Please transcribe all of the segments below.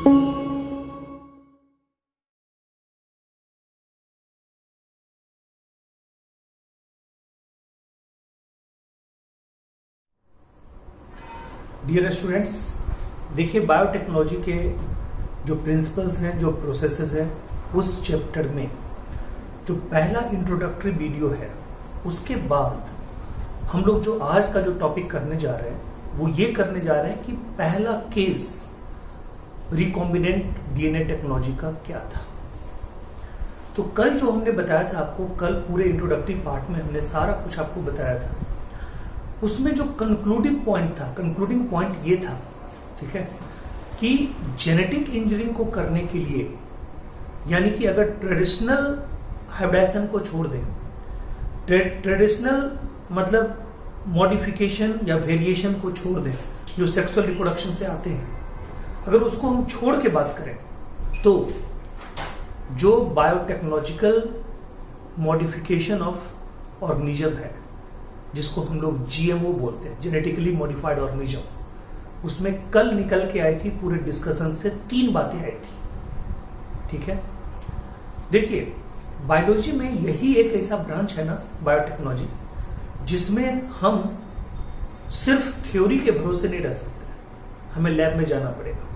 Dear students, देखिए biotechnology के जो प्रिंसिपल्स हैं, जो प्रोसेसेस हैं, उस चैप्टर में जो पहला इंट्रोडक्टरी वीडियो है, उसके बाद हम लोग जो आज का जो टॉपिक करने जा रहे हैं वो ये करने जा रहे हैं कि पहला केस रिकॉम्बिनेंट डीएनए टेक्नोलॉजी का क्या था। तो कल जो हमने बताया था आपको, कल पूरे इंट्रोडक्टरी पार्ट में हमने सारा कुछ आपको बताया था। उसमें जो कंक्लूडिंग पॉइंट ये था, ठीक है, कि जेनेटिक इंजीनियरिंग को करने के लिए, यानी कि अगर ट्रेडिशनल हाइब्रिडाइजेशन को छोड़ दें, ट्रेडिशनल मतलब मॉडिफिकेशन या वेरिएशन को छोड़ दें जो सेक्सुअल रिप्रोडक्शन से आते हैं, अगर उसको हम छोड़ के बात करें तो जो बायोटेक्नोलॉजिकल मॉडिफिकेशन ऑफ ऑर्गेनिज्म है, जिसको हम लोग जीएमओ बोलते हैं, जेनेटिकली मॉडिफाइड ऑर्गेनिज्म, उसमें कल निकल के आई थी पूरे डिस्कशन से 3 बातें आई थी। ठीक है, देखिए बायोलॉजी में यही एक ऐसा ब्रांच है ना, बायोटेक्नोलॉजी, जिसमें हम सिर्फ थ्योरी के भरोसे नहीं रह सकते, हमें लैब में जाना पड़ेगा।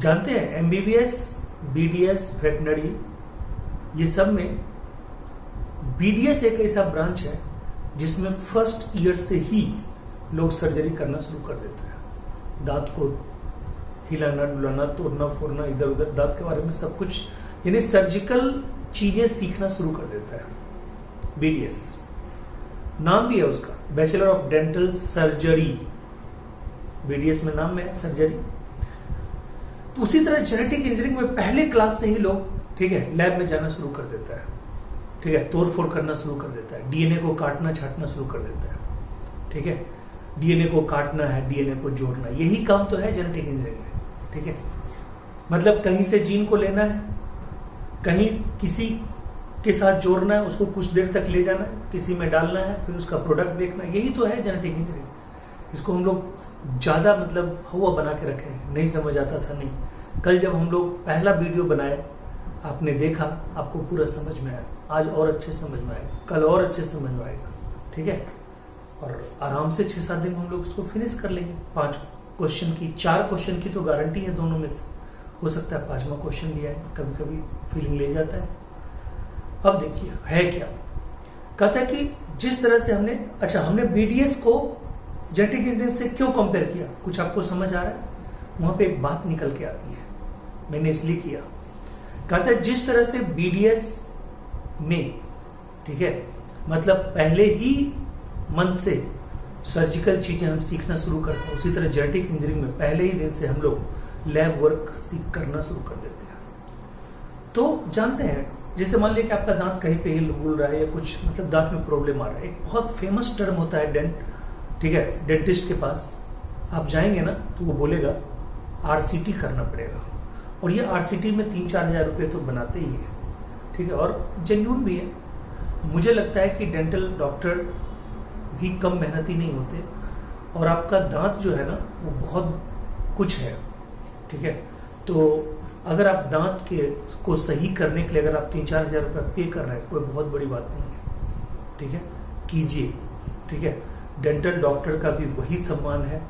जानते हैं एमबीबीएस, बीडीएस, वेटनरी, ये सब में बीडीएस एक ऐसा ब्रांच है जिसमें फर्स्ट ईयर से ही लोग सर्जरी करना शुरू कर देते हैं। दांत को हिलाना, डुलाना, तोड़ना, फोड़ना, इधर उधर, दांत के बारे में सब कुछ, यानी सर्जिकल चीजें सीखना शुरू कर देता है बीडीएस। नाम भी है उसका, bachelor of dental surgery, BDS में नाम में है सर्जरी। तो उसी तरह जेनेटिक इंजीनियरिंग में पहले क्लास से ही लोग, ठीक है, लैब में जाना शुरू कर देता है, ठीक है, तोड़ फोड़ करना शुरू कर देता है, डीएनए को काटना छाटना शुरू कर देता है। ठीक है, डीएनए को काटना है, डीएनए को जोड़ना, यही काम तो है जेनेटिक इंजीनियरिंग में। ठीक है, मतलब कहीं से जीन को लेना है, कहीं किसी के साथ जोड़ना है, उसको कुछ देर तक ले जाना है, किसी में डालना है, फिर उसका प्रोडक्ट देखना है, यही तो है जेनेटिक इंजीनियरिंग। इसको हम लोग ज़्यादा मतलब हुआ बना के रखे हैं, नहीं समझ आता था। नहीं, कल जब हम लोग पहला वीडियो बनाए, आपने देखा, आपको पूरा समझ में आया, आज और अच्छे समझ में आएगा, कल और अच्छे समझ में आएगा। ठीक है, और आराम से 6-7 दिन में हम लोग इसको फिनिश कर लेंगे। 5 क्वेश्चन की, 4 क्वेश्चन की तो गारंटी है दोनों में से, हो सकता है 5वां क्वेश्चन भी आए, कभी कभी फीलिंग ले जाता है। अब देखिए है क्या, कहता है कि जिस तरह से हमने बीडीएस को जेनेटिक इंजीनियरिंग से क्यों कंपेयर किया, कुछ आपको समझ आ रहा है? वहां पे एक बात निकल के आती है, मैंने इसलिए किया। कहता है जिस तरह से बीडीएस में, ठीक है, मतलब पहले ही मन से सर्जिकल चीजें हम सीखना शुरू करते हैं, उसी तरह जेनेटिक इंजीनियरिंग में पहले ही दिन से हम लोग लैब वर्क सीख करना शुरू कर देते हैं। तो जानते हैं, जैसे मान लिया कि आपका दांत कहीं पे हिल रहा है या कुछ मतलब दांत में प्रॉब्लम आ रहा है, एक बहुत फेमस टर्म होता है ठीक है, डेंटिस्ट के पास आप जाएंगे ना तो वो बोलेगा आरसीटी करना पड़ेगा, और ये आरसीटी में 3-4 हज़ार रुपये तो बनाते ही है। ठीक है, और जेन्युइन भी है। मुझे लगता है कि डेंटल डॉक्टर भी कम मेहनती नहीं होते, और आपका दांत जो है ना वो बहुत कुछ है। ठीक है, तो अगर आप दांत को सही करने के लिए अगर आप 3-4 हज़ार रुपये पे कर रहे हैं, कोई बहुत बड़ी बात नहीं है। ठीक है, कीजिए। ठीक है, डेंटल डॉक्टर का भी वही सम्मान है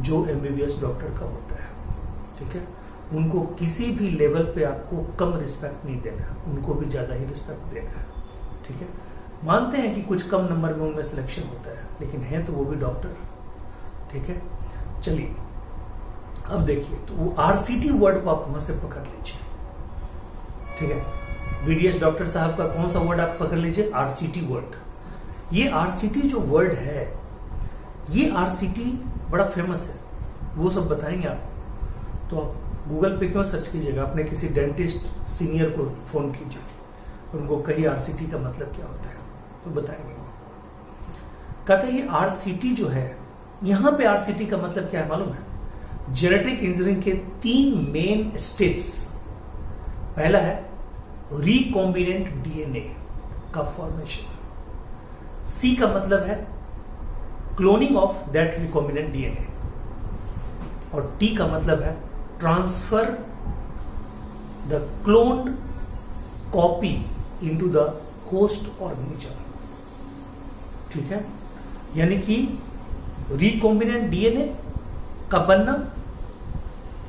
जो एमबीबीएस डॉक्टर का होता है। ठीक है, उनको किसी भी लेवल पे आपको कम रिस्पेक्ट नहीं देना है, उनको भी ज़्यादा ही रिस्पेक्ट देना है। ठीक है, मानते हैं कि कुछ कम नंबर में उनमें सिलेक्शन होता है, लेकिन है तो वो भी डॉक्टर। ठीक है, चलिए अब देखिए, तो वो आरसीटी वर्ड को आप वहां से पकड़ लीजिए। ठीक है, बीडीएस डॉक्टर साहब का कौन सा वर्ड आप पकड़ लीजिए? RCT word. ये आरसीटी जो वर्ड है, ये आरसीटी बड़ा फेमस है, वो सब बताएंगे आपको। तो आप गूगल पे क्यों सर्च कीजिएगा, अपने किसी डेंटिस्ट सीनियर को फोन कीजिए, उनको कहिए आरसीटी का मतलब क्या होता है, तो बताएंगे। कहते हैं ये आरसीटी जो है, यहां पे आरसीटी का मतलब क्या है मालूम है? जेनेटिक इंजीनियरिंग के 3 मेन स्टेप्स। पहला है रिकॉम्बिनेंट डीएनए का फॉर्मेशन, सी का मतलब है cloning of that recombinant DNA, और टी का मतलब है transfer the cloned copy into the host organism. ठीक है, यानी कि रिकॉम्बिनेंट डीएनए का बनना,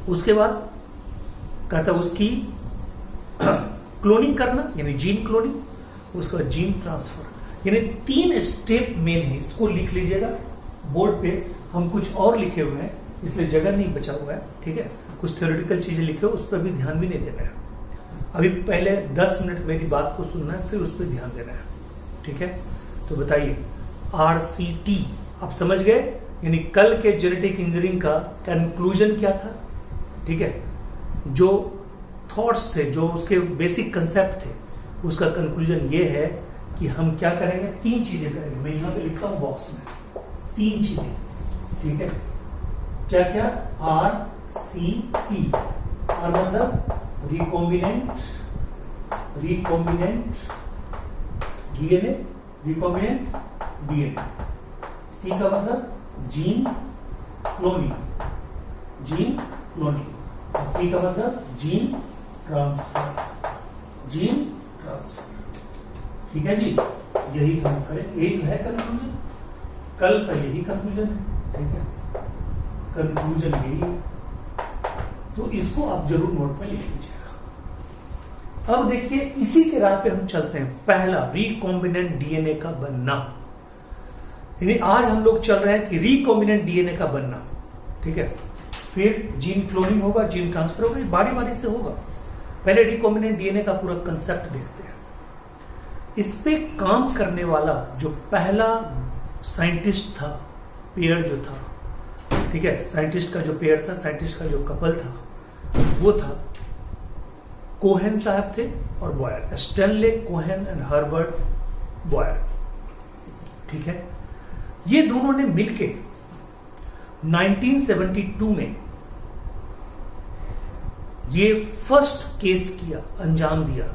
उसके बाद कहता है उसकी क्लोनिंग करना यानी जीन क्लोनिंग, उसके बाद जीन ट्रांसफर, यानी 3 स्टेप मेन है। इसको लिख लीजिएगा बोर्ड पे, हम कुछ और लिखे हुए हैं इसलिए जगह नहीं बचा हुआ है। ठीक है, कुछ थ्योरेटिकल चीजें लिखे हो, उस पर भी ध्यान भी नहीं देना है। अभी पहले 10 मिनट मेरी बात को सुनना है, फिर उस पर ध्यान देना है। ठीक है, तो बताइए RCT आप समझ गए, यानी कल के जेनेटिक इंजीनियरिंग का कंक्लूजन क्या था। ठीक है, जो थॉट्स थे, जो उसके बेसिक कंसेप्ट थे, उसका कंक्लूजन ये है कि हम क्या करेंगे, 3 चीजें करेंगे। मैं यहां पे लिखता हूं बॉक्स में 3 चीजें। ठीक है, क्या क्या, RCT, और मतलब रिकॉम्बिनेंट डीएनए, रिकॉम्बिनेंट डीएनए। सी का मतलब जीन क्लोनिंग, और टी का मतलब जीन ट्रांसफर। ठीक है जी, यही हम करें, यही तो है कंक्लूजन, कल का यही कंक्लूजन है। ठीक है, कंक्लूजन यही है, तो इसको आप जरूर नोट में लिख लीजिएगा। अब देखिए इसी के राह पे हम चलते हैं। पहला, रिकॉम्बिनेंट डीएनए का बनना, यानी आज हम लोग चल रहे हैं कि रिकॉम्बिनेंट डीएनए का बनना। ठीक है, फिर जीन क्लोनिंग होगा, जीन ट्रांसफर होगा, बारी बारी से होगा। पहले रिकॉम्बिनेंट डीएनए का पूरा कंसेप्ट देखते हैं। इस पे काम करने वाला जो पहला साइंटिस्ट था, पेयर जो था, ठीक है, साइंटिस्ट का जो पेयर था, साइंटिस्ट का जो कपल था, वो था कोहेन साहब थे और Boyer, Stanley Cohen and Herbert Boyer. ठीक है, ये दोनों ने मिलके 1972 में ये फर्स्ट केस किया, अंजाम दिया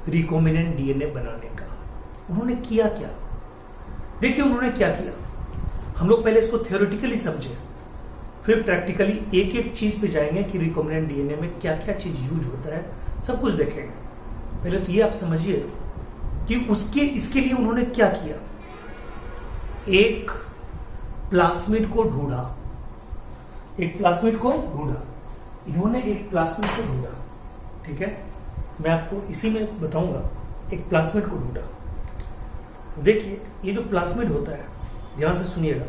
रिकॉम्बिनेंट डीएनए बनाने का। उन्होंने किया क्या, देखिए उन्होंने क्या किया। हम लोग पहले इसको थ्योरेटिकली समझे, फिर प्रैक्टिकली एक एक चीज पे जाएंगे कि रिकॉम्बिनेंट डीएनए में क्या क्या चीज यूज होता है, सब कुछ देखेंगे। पहले तो ये आप समझिए कि इसके लिए उन्होंने क्या किया। एक प्लास्मिड को ढूंढा, इन्होंने एक प्लास्मिड को ढूंढा। ठीक है, मैं आपको इसी में बताऊंगा। एक प्लास्मिड को ढूंढा, देखिए ये जो प्लास्मिड होता है, ध्यान से सुनिएगा,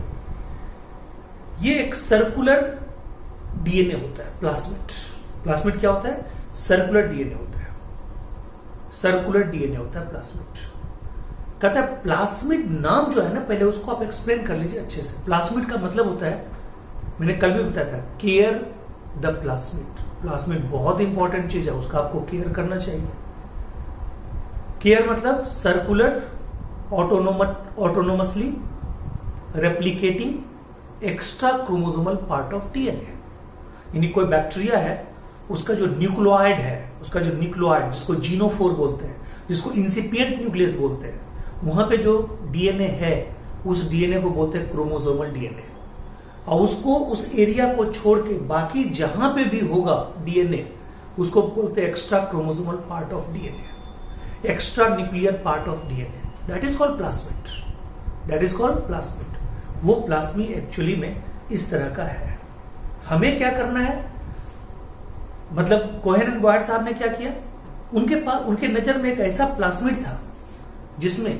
ये एक सर्कुलर डीएनए होता है। प्लास्मिड क्या होता है, सर्कुलर डीएनए होता है, प्लास्मिड। कहता है प्लास्मिड नाम जो है ना, पहले उसको आप एक्सप्लेन कर लीजिए अच्छे से। प्लास्मिड का मतलब होता है, मैंने कल भी बताया था, केयर द प्लास्मिड बहुत इंपॉर्टेंट चीज है, उसका आपको केयर करना चाहिए। केयर मतलब circular autonomously replicating extra chromosomal part of DNA. यानी कोई बैक्टीरिया है, उसका जो न्यूक्लियोइड है, जिसको जीनोफोर बोलते हैं, जिसको इंसिपिएंट न्यूक्लियस बोलते हैं, वहां पे जो डीएनए है, उस डीएनए को बोलते हैं क्रोमोसोमल डीएनए। और उसको, उस एरिया को छोड़ के बाकी जहां पे भी होगा डीएनए, उसको बोलते हैं extra chromosomal part of DNA, extra nuclear part of DNA. That is called plasmid. वो प्लास्मी एक्चुअली में इस तरह का है। हमें क्या करना है, मतलब कोहेन एंड बॉयर साहब ने क्या किया, उनके नजर में एक ऐसा प्लास्मिड था जिसमें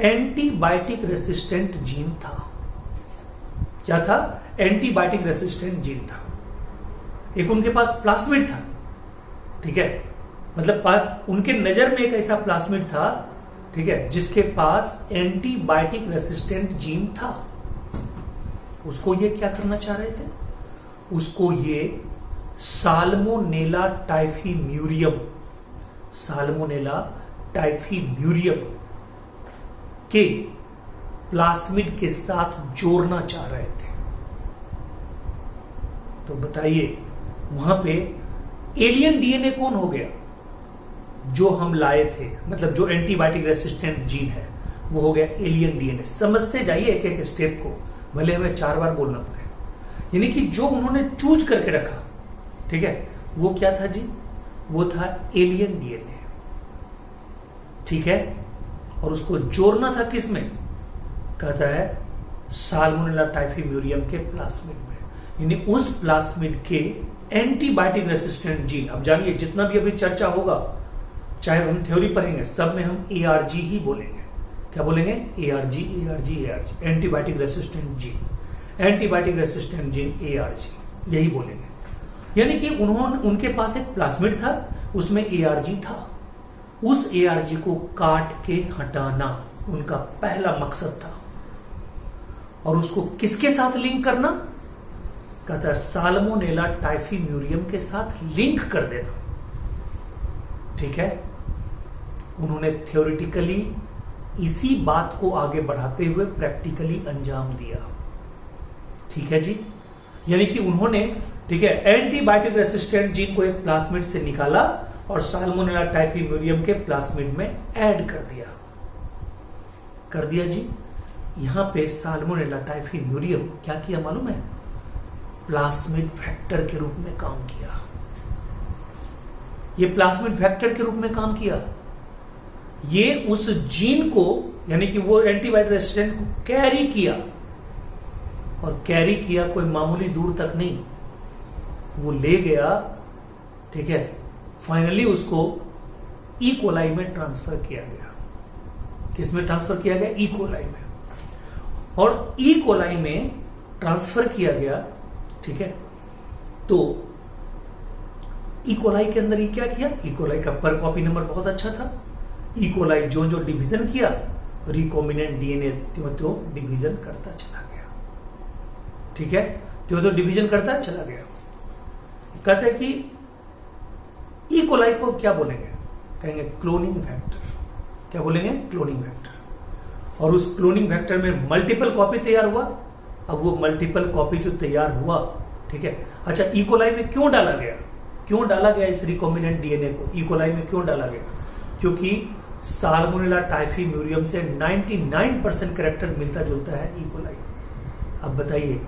एंटीबायोटिक रेसिस्टेंट जीन था। क्या था, एंटीबायोटिक रेसिस्टेंट जीन था। एक उनके पास प्लास्मिड था, ठीक है, मतलब उनके नजर में एक ऐसा प्लास्मिड था, ठीक है, जिसके पास एंटीबायोटिक रेसिस्टेंट जीन था। उसको ये क्या करना चाह रहे थे, उसको ये साल्मोनेला टाइफीम्यूरियम के प्लास्मिड के साथ जोड़ना चाह रहे थे। तो बताइए वहां पे एलियन डीएनए कौन हो गया, जो हम लाए थे, मतलब जो एंटीबायोटिक रेसिस्टेंट जीन है, वो हो गया एलियन डीएनए। समझते जाइए एक एक स्टेप को, भले हमें 4 बार बोलना पड़े। यानी कि जो उन्होंने चूज करके रखा, ठीक है, वो क्या था जी? वो था एलियन डीएनए, ठीक है। और उसको जोड़ना था किस में? कहता है साल्मोनेला टाइफीम्यूरियम के प्लाज्मिड में, यानी उस प्लाज्मिड के एंटीबायोटिक रेसिस्टेंट जीन। अब जानिए जितना भी अभी चर्चा होगा, चाहे हम थ्योरी पढ़ेंगे, सब में हम ARG ही बोलेंगे। क्या बोलेंगे? ARG, ARG, ARG, antibiotic resistant gene, antibiotic resistant gene ARG, यही बोलेंगे। यानी कि उनके पास एक प्लाज्मिड था, उसमें ARG था। उस ARG को काट के हटाना उनका पहला मकसद था। और उसको किसके साथ लिंक करना? कहता है साल्मोनेला टाइफीम्यूरियम के साथ लिंक कर देना, ठीक है। उन्होंने थ्योरेटिकली इसी बात को आगे बढ़ाते हुए प्रैक्टिकली अंजाम दिया, ठीक है जी। यानी कि उन्होंने, ठीक है, एंटीबायोटिक रेसिस्टेंट जीन को एक प्लाज्मिड से निकाला और साल्मोनेला टाइफीम्यूरियम के प्लाज्मिड में ऐड कर दिया जी। यहां पे साल्मोनेला टाइफीम्यूरियम क्या किया मालूम है? प्लाज्मिड फैक्टर के रूप में काम किया। ये प्लाज्मिड फैक्टर के रूप में काम किया। ये उस जीन को, यानी कि वो एंटीबायोटिक रेसिस्टेंट को कैरी किया, और कैरी किया कोई मामूली दूर तक नहीं, वो ले गया, ठीक है। फाइनली उसको ई कोलाई में ट्रांसफर किया गया। किसमें ट्रांसफर किया गया? ई कोलाई में। और ई कोलाई में ट्रांसफर किया गया, ठीक है। तो ई कोलाई के अंदर ही क्या किया? ई कोलाई का पर कॉपी नंबर बहुत अच्छा था। ई कोलाई जो जो डिवीजन किया, रिकॉम्बिनेंट डीएनए त्यों डिवीजन करता चला गया, ठीक है, त्यों डिवीजन करता चला गया। कहते हैं कि ई कोलाई को क्या बोलेंगे? कहेंगे क्लोनिंग फैक्टर। क्या बोलेंगे? Cloning factor. और उस क्लोनिंग फैक्टर में मल्टीपल कॉपी तैयार हुआ। अब वो मल्टीपल कॉपी जो तैयार हुआ, ठीक है, अच्छा, ई कोलाई में क्यों डाला गया? क्यों डाला गया इस रिकॉम्बिनेंट डीएनए को? ई कोलाई में क्यों डाला गया? क्योंकि साल्मोनेला टाइफीम्यूरियम से 99% कैरेक्टर मिलता जुलता है ई कोलाई। अब बताइए,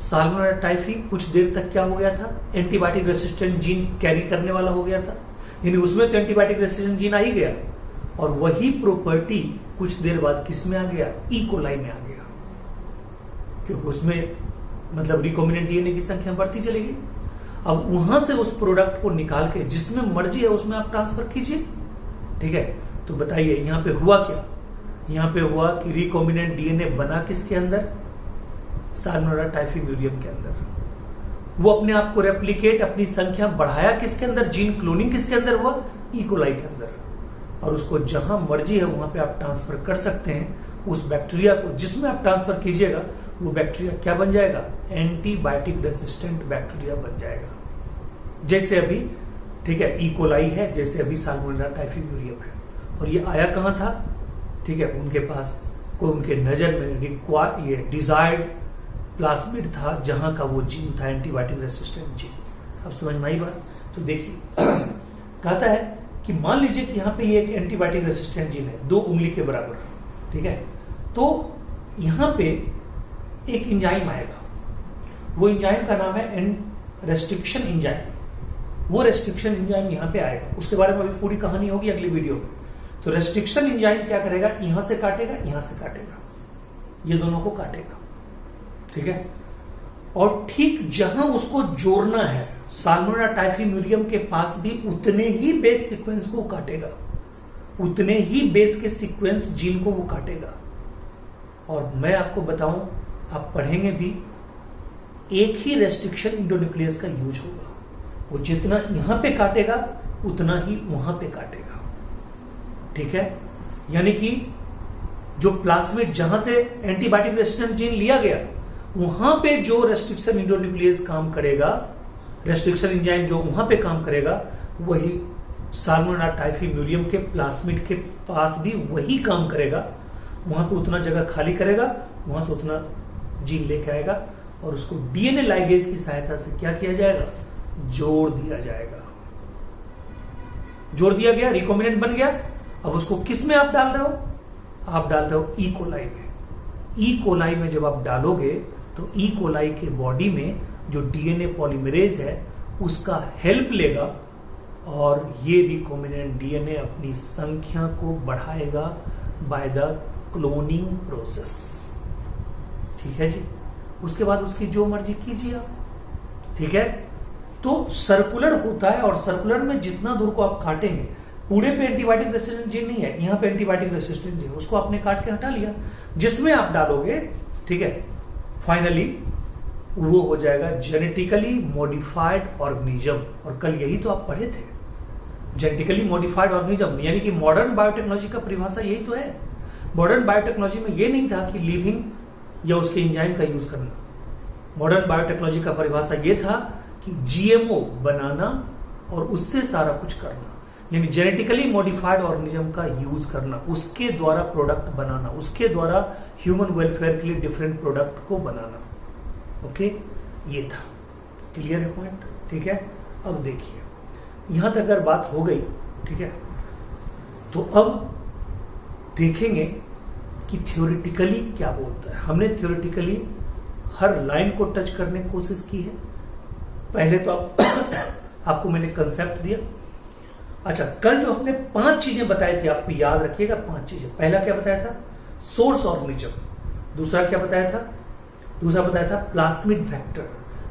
साल्मोनेला टाइफी कुछ देर तक क्या हो गया था? एंटीबायोटिक रेसिस्टेंट जीन कैरी करने वाला हो गया था, यानी उसमें तो एंटीबायोटिक रेसिस्टेंट जीन आ ही गया, और वही प्रॉपर्टी कुछ देर बाद किस में आ गया? ई कोलाई में आ गया, क्योंकि उसमें मतलब रिकॉम्बिनेंट डीएनए की संख्या बढ़ती चलेगी। अब वहां से उस प्रोडक्ट को निकाल के जिसमें मर्जी है उसमें आप ट्रांसफर कीजिए, ठीक है। तो बताइए यहां पे हुआ क्या? यहां पे हुआ कि रिकॉम्बिनेंट डीएनए बना किसके अंदर? साल्मोनेला टाइफीम्यूरियम के अंदर। वो अपने आप को रेप्लिकेट, अपनी संख्या बढ़ाया किसके अंदर? जीन क्लोनिंग किसके अंदर हुआ? ई कोलाई के अंदर। और उसको जहां मर्जी है वहां पे आप ट्रांसफर कर सकते हैं। उस बैक्टीरिया को जिसमें आप ट्रांसफर कीजिएगा वो बैक्टीरिया क्या बन जाएगा? एंटीबायोटिक रेसिस्टेंट बैक्टीरिया बन जाएगा। जैसे अभी, ठीक है, ई कोलाई है, जैसे अभी साल्मोनेला टाइफीम्यूरियम है। और ये आया कहां था? ठीक है, उनके पास कोई उनके नजर में ये डिजायर्ड प्लाज्मिड था, जहां का वो जीन था एंटीबायोटिक रेसिस्टेंट जीन। अब समझ में आई बात? तो देखिए कहता है कि मान लीजिए कि यहाँ पे ये एक एंटीबायोटिक रेसिस्टेंट जीन है 2 उंगली के बराबर, ठीक है। तो यहाँ पे एक एंजाइम आएगा, वो एंजाइम का नाम है रेस्ट्रिक्शन एंजाइम। वो रेस्ट्रिक्शन एंजाइम यहाँ पे आएगा, उसके बारे में अभी पूरी कहानी होगी अगली वीडियो में। तो रेस्ट्रिक्शन एंजाइम क्या करेगा? यहां से काटेगा, यहां से काटेगा, ये दोनों को काटेगा, ठीक है। और ठीक जहां उसको जोड़ना है, साल्मोनेला टाइफीम्यूरियम के पास भी उतने ही बेस सीक्वेंस को काटेगा, उतने ही बेस के सीक्वेंस जीन को वो काटेगा। और मैं आपको बताऊं, आप पढ़ेंगे भी, एक ही रेस्ट्रिक्शन इंडोन्यूक्लियस का यूज होगा। वो जितना यहां पे काटेगा उतना ही वहां पे काटेगा, ठीक है। यानी कि जो प्लाज्मिड जहां से एंटीबायोटिक रेसिस्टेंट जीन लिया गया, वहां पे जो रेस्ट्रिक्शन इंडोन्यूक्लियस काम करेगा, रेस्ट्रिक्शन एंजाइम जो वहां पे काम करेगा, वही साल्मोनेला टाइफीम्यूरियम के प्लाज्मिड के पास भी वही काम करेगा। वहां पे उतना जगह खाली करेगा, वहां से उतना जीन लेके आएगा, और उसको डीएनए लाइगेज की सहायता से क्या किया जाएगा? जोड़ दिया जाएगा। जोड़ दिया गया, रिकॉम्बिनेंट बन गया। अब उसको किस में आप डाल रहे हो? आप डाल रहे हो ई कोलाई में। ई कोलाई में जब आप डालोगे तो ई कोलाई के बॉडी में जो डीएनए पॉलीमरेज है उसका हेल्प लेगा और ये रिकॉम्बिनेंट डीएनए अपनी संख्या को बढ़ाएगा बाय द क्लोनिंग प्रोसेस। ठीक है जी। उसके बाद उसकी जो मर्जी कीजिए आप। ठीक है, तो सर्कुलर होता है और सर्कुलर में जितना दूर को आप काटेंगे, पूरे पे एंटीबायोटिक रेसिस्टेंट जीन नहीं है, यहाँ पे एंटीबायोटिक रेसिस्टेंट जीन, उसको आपने काट के हटा लिया, जिसमें आप डालोगे, ठीक है, फाइनली वो हो जाएगा जेनेटिकली मॉडिफाइड ऑर्गेनिज्म। और कल यही तो आप पढ़े थे, जेनेटिकली मॉडिफाइड ऑर्गेनिज्म, यानी कि मॉडर्न बायोटेक्नोलॉजी का परिभाषा यही तो है। मॉडर्न बायोटेक्नोलॉजी में ये नहीं था कि लिविंग या उसके एंजाइम का यूज करना। मॉडर्न बायोटेक्नोलॉजी का परिभाषा ये था कि जीएमओ बनाना और उससे सारा कुछ करना, यानी जेनेटिकली मॉडिफाइड ऑर्गेनिज्म का यूज करना, उसके द्वारा प्रोडक्ट बनाना, उसके द्वारा ह्यूमन वेलफेयर के लिए डिफरेंट प्रोडक्ट को बनाना। ओके, ये था। क्लियर है पॉइंट? ठीक है। अब देखिए, यहां तक अगर बात हो गई, ठीक है, तो अब देखेंगे कि थ्योरेटिकली क्या बोलता है। हमने थ्योरेटिकली हर लाइन को टच करने की कोशिश की है। पहले तो आपको मैंने कंसेप्ट दिया। अच्छा, कल जो हमने 5 चीजें बताई थी, आपको याद रखिएगा 5 चीजें। पहला क्या बताया था? Source organism. दूसरा क्या बताया था? दूसरा बताया था प्लास्मिड वेक्टर।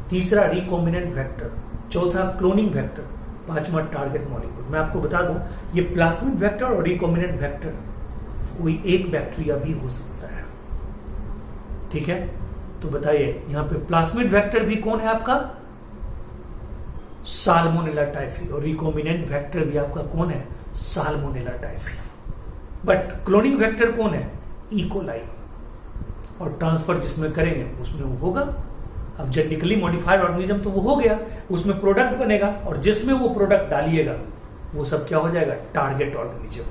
तीसरा रिकॉम्बिनेंट वेक्टर। चौथा क्लोनिंग वेक्टर। पांचवा टारगेट मॉलिक्यूल। मैं आपको बता दूं, ये प्लास्मिड वेक्टर और रिकॉम्बिनेंट वेक्टर कोई एक बैक्टीरिया भी हो सकता है। ठीक है, तो बताइए यहां पे प्लास्मिड वेक्टर भी कौन है आपका? Salmonella typhi. और रिकॉम्बिनेंट वेक्टर भी आपका कौन है? Salmonella typhi. But cloning vector कौन है? E coli. और ट्रांसफर जिसमें करेंगे उसमें वो होगा। अब जेनेटिकली मॉडिफाइड ऑर्गेनिज्म तो वो हो गया, उसमें प्रोडक्ट बनेगा और जिसमें वो प्रोडक्ट डालिएगा वो सब क्या हो जाएगा? Target organism.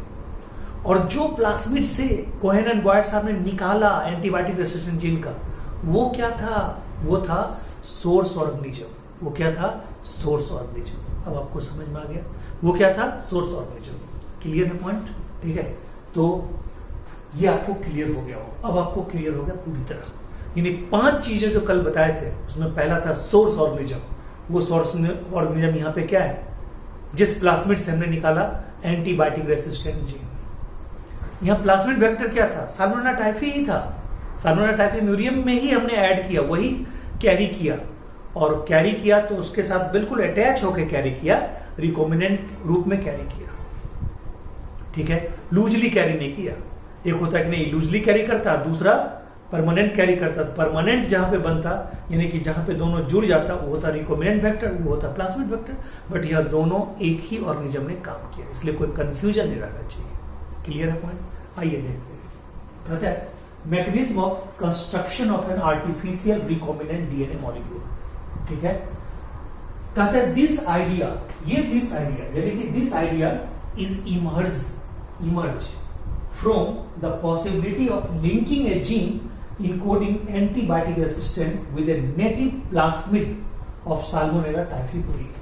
और जो प्लास्मिड से कोहेन एंड बॉयड साहब ने निकाला एंटीबायोटिक रेसिस्टेंट जीन का, वो क्या था? वो था सोर्स ऑर्गेनिज्म। वो क्या था? Source organism. अब आपको समझ में आ गया वो क्या था? Source organism. क्लियर है पॉइंट? ठीक है, तो ये आपको क्लियर हो गया हो। अब आपको क्लियर हो गया पूरी तरह। यानी 5 चीजें जो कल बताए थे उसमें पहला था सोर्स ऑर्गेनिज्म। वो सोर्स ऑर्गेनिज्म यहाँ पे क्या है? जिस प्लास्मिड से हमने निकाला एंटीबायोटिक रेसिस्टेंट जीन। यहाँ प्लास्मिड वेक्टर क्या था? साल्मोनेला टाइफी ही था। साल्मोनेला टाइफी म्यूरियम में ही हमने ऐड किया, वही कैरी किया, और कैरी किया तो उसके साथ बिल्कुल अटैच होकर कैरी किया, रिकॉम्बिनेंट रूप में कैरी किया। ठीक है, लूजली कैरी नहीं किया। एक होता है कि नहीं लूजली कैरी करता, दूसरा परमानेंट कैरी करता। परमानेंट जहां पे बनता, यानी कि जहां पे दोनों जुड़ जाता, वो होता रिकॉम्बिनेंट वेक्टर, वो होता प्लास्मिड वेक्टर। बट यह दोनों एक ही ऑर्गेनिज्म ने काम किया, इसलिए कोई कंफ्यूजन नहीं रहना चाहिए। क्लियर है पॉइंट? आइए देखते हैं। कहता है mechanism of construction of an artificial recombinant DNA molecule. ठीक है, कहता है दिस आइडिया, ये दिस आइडिया यानी कि this idea is emerge from the possibility of linking A gene encoding antibiotic resistant with a native plasmid of Salmonella typhimurium।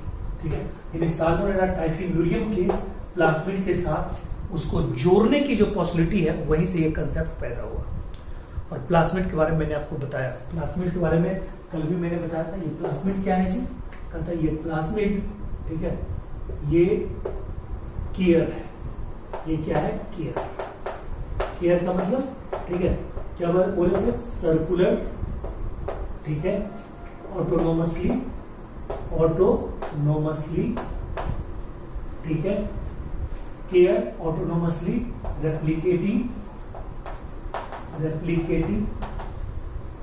ठीक है, यानी Salmonella typhimurium के प्लास्मिड के साथ उसको जोड़ने की जो पॉसिबिलिटी है, वहीं से ये कंसेप्ट पैदा हुआ। और प्लास्मिड के बारे में मैंने आपको बताया, प्लास्मिड के बारे में कल भी मैंने बताया था। ये प्लास्मिड क्या है जी? कहता है ये प्लास्मिड, ठीक है, ये केयर है। ये क्या है? केयर। केयर का मतलब, ठीक है, क्या बोलेंगे? सर्कुलर, ठीक है, ऑटोनोमसली, ठीक है, केयर ऑटोनोमसली, रेप्लिकेटिंग,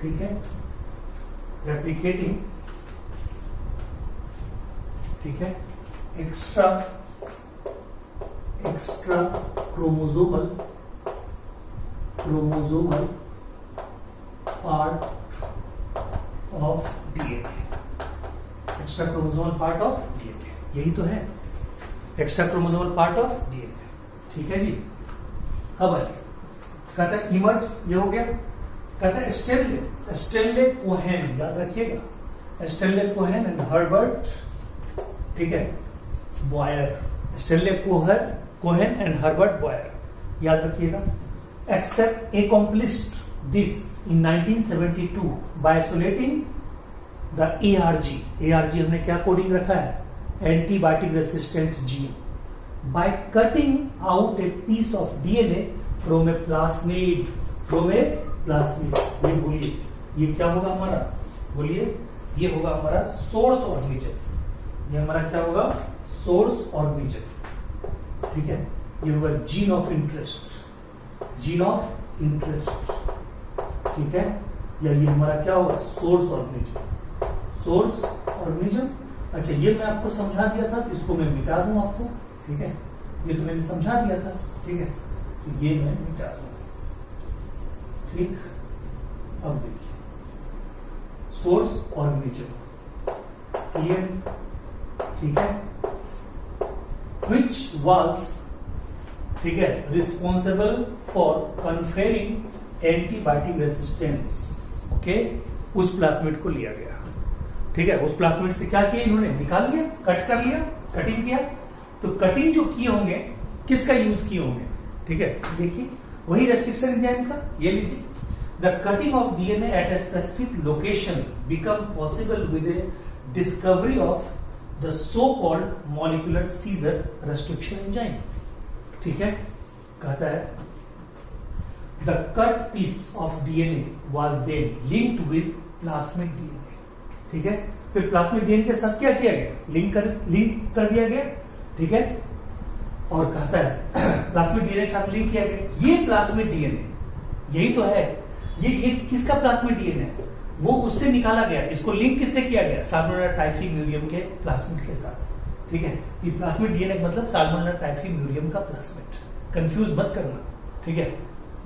ठीक है, रेप्लिकेटिंग, ठीक है, extra chromosomal part of DNA. Extra chromosomal part of DNA, यही तो है, extra chromosomal part of DNA. ठीक है जी। अब आइए, कहता है इमर्ज, ये हो गया। कहता है स्टेनले कोहेन, याद रखिएगा, स्टेनले कोहेन एंड हर्बर्ट, ठीक है, Boyer. Stanley Cohen and Herbert Boyer, याद रखिएगा। Except accomplished this in 1972 by isolating the ARG हमने क्या कोडिंग रखा है, antibiotic resistant gene, by cutting out a piece of DNA from a plasmid. ये बोलिए ये क्या होगा हमारा, बोलिए ये होगा हमारा सोर्स ऑर्गेनिज्म, ये हमारा क्या होगा, सोर्स ऑर्गेनिज्म, ठीक है। ये होगा जीन ऑफ इंटरेस्ट, ठीक है, या ये हमारा क्या होगा, सोर्स ऑर्गेनिज्म। अच्छा, ये मैं आपको समझा दिया था, तो इसको मैं मिटा दूं आपको, ठीक है, ये तो मैंने समझा दिया था, ठीक है, तो ये मैं मिटा दूं, ठीक। अब देखिए सोर्स ऑर्गेनिज्म, क्लियर, ठीक है, which was, ठीक है, responsible for conferring antibiotic resistance, okay, उस प्लाज्मिड को लिया गया, ठीक है। उस प्लाज्मिड से क्या किया इन्होंने, निकाल लिया, कट कर लिया, कटिंग किया। तो कटिंग जो किए होंगे किसका यूज किए होंगे, ठीक है, देखिए वही रेस्ट्रिक्शन एंजाइम का, ये लीजिए, the cutting of DNA at a specific location become possible with a discovery of the so called molecular scissor restriction enzyme, ठीक है। कहता है the cut piece of DNA was then linked with plasmid DNA, ठीक है। फिर plasmid DNA के साथ क्या किया गया, लिंक कर दिया गया, ठीक है। और कहता है प्लाज्मिड डीएनए के साथ लिंक किया गया, ये प्लाज्मिड डीएनए यही तो है, ये किसका प्लाज्मिड डीएनए है, वो उससे निकाला गया, इसको लिंक किससे किया गया, साल्मोनेला टाइफी म्यूरियम के प्लाज्मिड के साथ, ठीक है। ये प्लाज्मिड डीएनए मतलब साल्मोनेला टाइफी म्यूरियम का प्लाज्मिड, कंफ्यूज मत करना, ठीक है।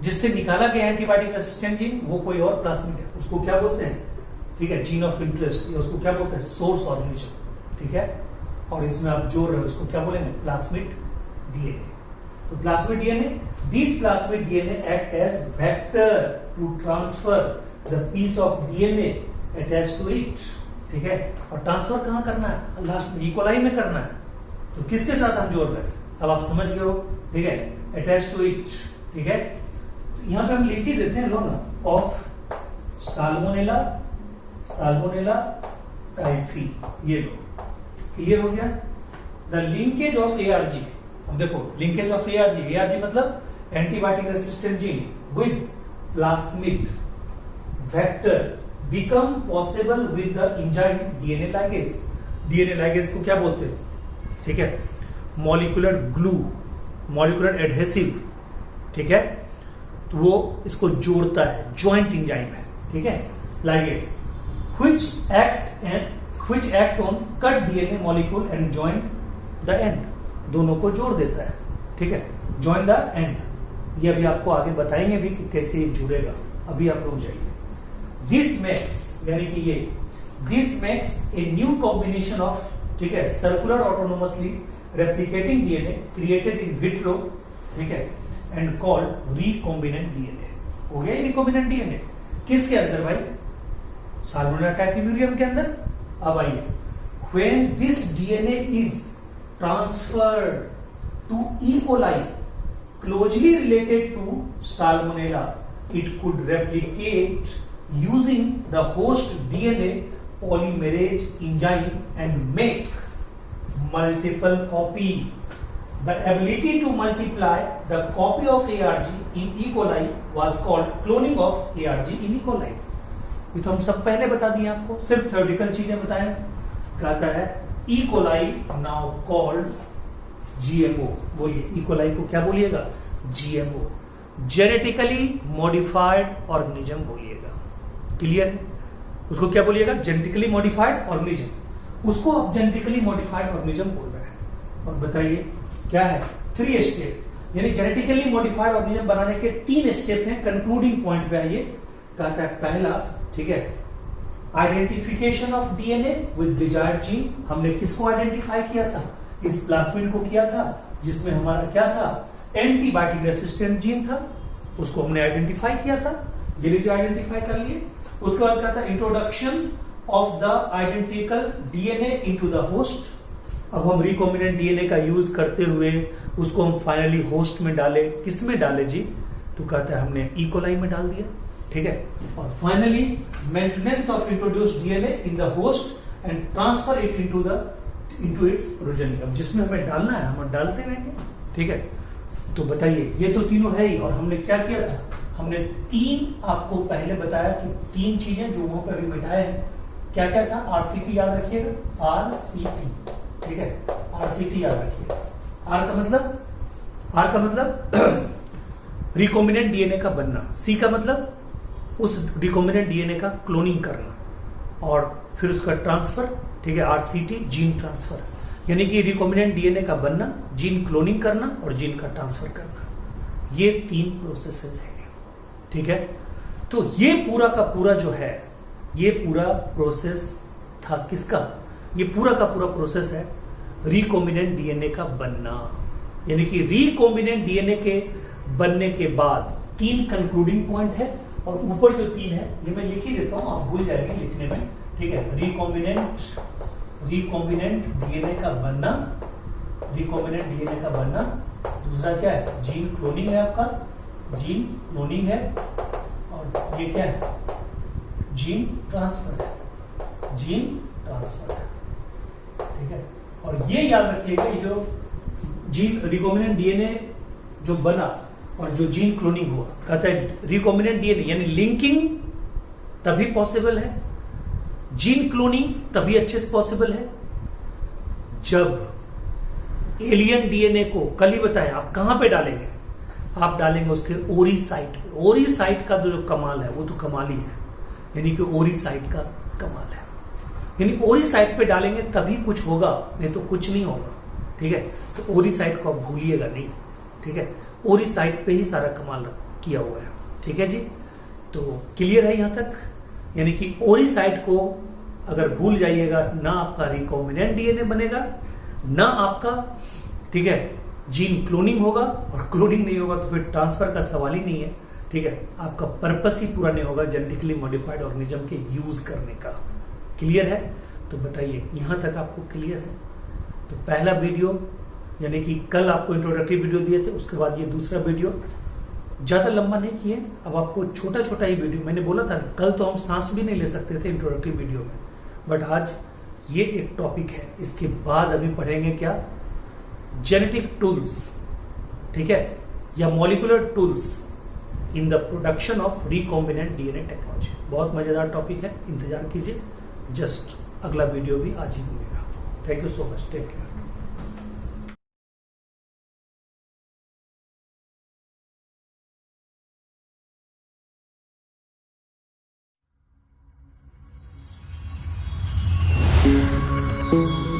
जिससे निकाला गया एंटीबायोटिक रेसिस्टेंट जीन, वो कोई और प्लाज्मिड है, उसको क्या बोलते हैं, ठीक है, जीन ऑफ इंटरेस्ट, या उसको क्या बोलते हैं, सोर्स ऑर्गेनिज्म, ठीक है। और इसमें आप जोड़ रहे हो, उसको क्या बोलेंगे, प्लाज्मिड डीएनए। तो plasmid DNA, this plasmid DNA act as vector to transfer the piece of DNA attached to it, ठीक है। और ट्रांसफर कहां करना है, लास्ट में इकोलाई में करना है। तो किसके साथ हम जोड़ रहे हैं, अब आप समझ गए हो, ठीक है, अटैच्ड टू इट, ठीक है। तो यहां पे हम लिख ही देते हैं, लो ना, ऑफ साल्मोनेला टाइफी, ये लो, क्लियर हो गया। द लिंकेज ऑफ एआरजी, अब देखो लिंकेज ऑफ एआरजी मतलब antibiotic resistant gene with plasmid vector become possible with the enzyme DNA ligase. DNA ligase को क्या बोलते हैं, ठीक है, मॉलिक्यूलर ग्लू, मॉलिक्यूलर एडहेसिव, ठीक है। तो वो इसको जोड़ता है, ज्वाइंट एंजाइम है, ठीक है, ligase, which act on cut DNA molecule and join the end, दोनों को जोड़ देता है, ठीक है, join the end। ये अभी आपको आगे बताएंगे भी कि कैसे ये जुड़ेगा, अभी आप लोग जाइए। This makes, यानी कि ये, this makes a new combination of, ठीक है, circular autonomously replicating DNA created in vitro, ठीक है, and called recombinant DNA। हो गया recombinant DNA, किसके अंदर भाई, साल्मोनेला टाइफी म्यूरियम के अंदर। अब आइए, when this DNA is transferred to E. coli closely related to salmonella, it could replicate using the host DNA polymerase enzyme and make multiple copy. The ability to multiply the copy of ARG in E. coli was called cloning of ARG in E. coli। ये तो हम सब पहले बता दिए आपको, सिर्फ theoretical चीजें बताएं। कहता है E. coli now called GMO, बोलिए E. coli को क्या बोलिएगा, GMO, जेनेटिकली मॉडिफाइड ऑर्गेनिज्म बोलिएगा, क्लियर है। उसको क्या बोलिएगा, जेनेटिकली मॉडिफाइड ऑर्गेनिज्म, उसको आप जेनेटिकली मॉडिफाइड ऑर्गेनिज्म बोल रहे हैं। और बताइए क्या है, 3 स्टेप, यानी जेनेटिकली मॉडिफाइड ऑर्गेनिज्म बनाने के 3 स्टेप हैं। कंक्लूडिंग पॉइंट पे आइए, कहता है पहला, ठीक है, identification of DNA with desired gene. हमने किसको आइडेंटिफाई किया था, इस प्लाज्मिड को किया था, जिसमें हमारा क्या था, एंटीबायोटिक रेसिस्टेंट जीन था, उसको हमने आइडेंटिफाई किया था, ये लीजिए आइडेंटिफाई कर लिए। उसके बाद क्या था, introduction of the identical DNA into the host. अब हम रिकॉम्बिनेंट डीएनए का यूज करते हुए उसको हम फाइनली होस्ट में डाले, किस में डाले जी, तो कहता है हमने ई कोलाई में डाल दिया, ठीक है। और finally maintenance of introduced DNA in the host and transfer it into its progeny. अब जिसमें हमें डालना है हम डालते रहेंगे, ठीक है। तो बताइए, ये तो तीनों है ही, और हमने क्या किया था, हमने तीन आपको पहले बताया कि तीन चीजें जो वहां पर अभी मिटाए हैं, क्या क्या था, आरसीटी याद रखिएगा, आरसीटी, ठीक है, आरसीटी याद रखिएगा। आर का मतलब रिकॉम्बिनेंट डीएनए का बनना, सी का मतलब उस रिकॉम्बिनेंट डीएनए का क्लोनिंग करना, और फिर उसका ट्रांसफर, ठीक है, आरसीटी जीन ट्रांसफर, यानी कि रिकॉम्बिनेंट डीएनए का बनना, जीन क्लोनिंग करना और जीन का ट्रांसफर करना, ये तीन प्रोसेसेस हैं, ठीक है। तो ये पूरा का पूरा जो है, ये पूरा प्रोसेस था किसका, ये पूरा का पूरा प्रोसेस है रिकॉम्बिनेंट डीएनए का बनना, यानी कि रिकॉम्बिनेंट डीएनए के बनने के बाद तीन कंक्लूडिंग पॉइंट है, और ऊपर जो तीन है ये मैं लिख ही देता हूं, आप भूल जाएंगे लिखने में, ठीक है। रिकॉम्बिनेंट डीएनए का बनना, रिकॉम्बिनेंट डीएनए का बनना, दूसरा क्या है, जीन क्लोनिंग है, आपका जीन क्लोनिंग है, और ये क्या है, जीन ट्रांसफर है, जीन ट्रांसफर है, ठीक है। और ये याद रखिएगा, ये जो जीन रिकॉम्बिनेंट डीएनए जो बना और जो जीन क्लोनिंग हुआ, कहता है रिकॉम्बिनेंट डीएनए यानी लिंकिंग तभी पॉसिबल है, जीन क्लोनिंग तभी अच्छे से पॉसिबल है जब एलियन डीएनए को, कल ही बताया, आप कहां पे डालेंगे, आप डालेंगे उसके ओरी साइट पे। ओरी साइट का जो कमाल है वो तो कमाल ही है, यानी कि ओरी साइट का कमाल है, यानी ओरी साइट पे डालेंगे तभी कुछ होगा, नहीं तो कुछ नहीं होगा, ठीक है। तो ओरी साइट को आप भूलिएगा नहीं, ठीक है, ओरी साइट पे ही सारा कमाल किया हुआ है, ठीक है जी। तो क्लियर है यहां तक, यानी कि ओरी साइट को अगर भूल जाइएगा, ना आपका रिकॉम्बिनेंट डीएनए बनेगा, ना आपका, ठीक है, जीन क्लोनिंग होगा, और क्लोनिंग नहीं होगा तो फिर ट्रांसफर का सवाल ही नहीं है, ठीक है। आपका पर्पस ही पूरा नहीं होगा जेनेटिकली मॉडिफाइड ऑर्गेनिज्म के यूज करने का। क्लियर है? तो बताइए यहां तक आपको क्लियर है? तो पहला वीडियो, यानी कि कल आपको इंट्रोडक्टरी वीडियो दिए थे, उसके बाद ये दूसरा वीडियो, ज्यादा लंबा नहीं किए, अब आपको छोटा छोटा ही वीडियो, मैंने बोला था ना, कल तो हम सांस भी नहीं ले सकते थे इंट्रोडक्टरी वीडियो में, बट आज ये एक टॉपिक है। इसके बाद अभी पढ़ेंगे क्या, जेनेटिक टूल्स, ठीक है, या molecular tools in the production of recombinant DNA technology. बहुत मजेदार टॉपिक है, इंतजार कीजिए, जस्ट अगला वीडियो भी आज ही मिलेगा। Thank you so much, take care. Thank you.